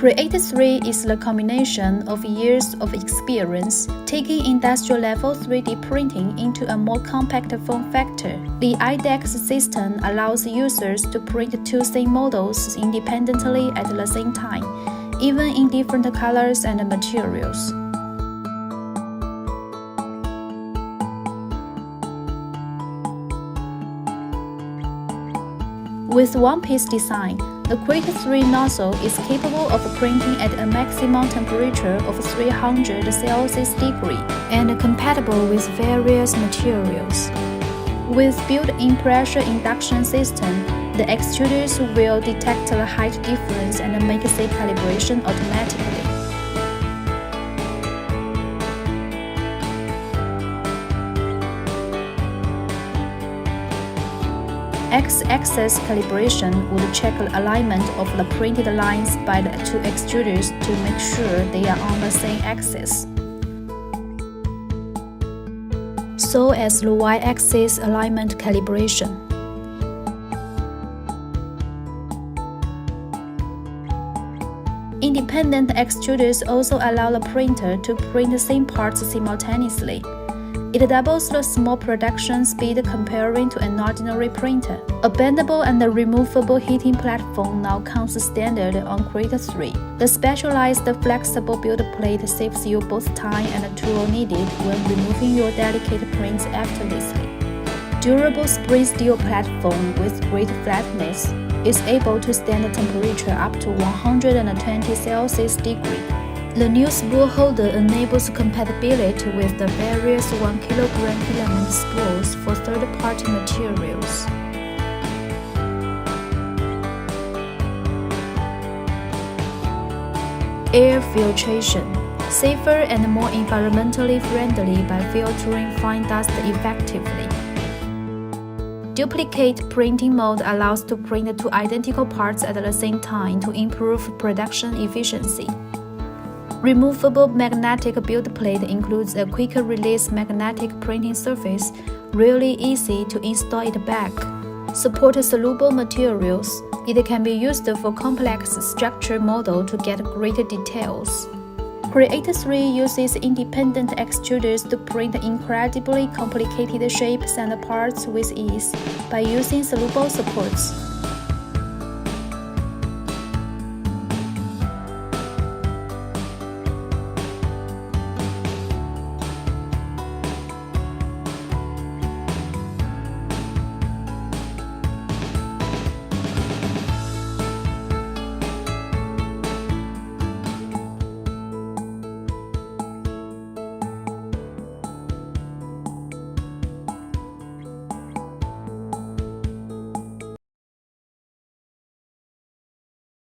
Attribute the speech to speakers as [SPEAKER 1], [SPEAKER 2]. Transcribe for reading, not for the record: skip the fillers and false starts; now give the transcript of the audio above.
[SPEAKER 1] Creator 3 is the combination of years of experience, taking industrial-level 3D printing into a more compact form factor. The IDEX system allows users to print two same models independently at the same time, even in different colors and materials. With one-piece design, the Creator 3 nozzle is capable of printing at a maximum temperature of 300 Celsius degree and compatible with various materials. With built-in pressure induction system, the extruders will detect the height difference and make safe calibration automatically. X-axis calibration would check the alignment of the printed lines by the two extruders to make sure they are on the same axis. So as the Y-axis alignment calibration. Independent extruders also allow the printer to print the same parts simultaneously. It doubles the small production speed comparing to an ordinary printer. A bendable and removable heating platform now comes standard on Creator 3. The specialized flexible build plate saves you both time and tool needed when removing your delicate prints effortlessly. Durable spring steel platform with great flatness is able to stand the temperature up to 120 Celsius degree. The new spool holder enables compatibility with the various 1 kg filament spools for third-party materials. Air filtration, safer and more environmentally friendly by filtering fine dust effectively. Duplicate printing mode allows to print two identical parts at the same time to improve production efficiency. Removable magnetic build plate includes a quicker release magnetic printing surface, really easy to install it back. Supports soluble materials. It can be used for complex structure model to get greater details. Creator 3 uses independent extruders to print incredibly complicated shapes and parts with ease by using soluble supports.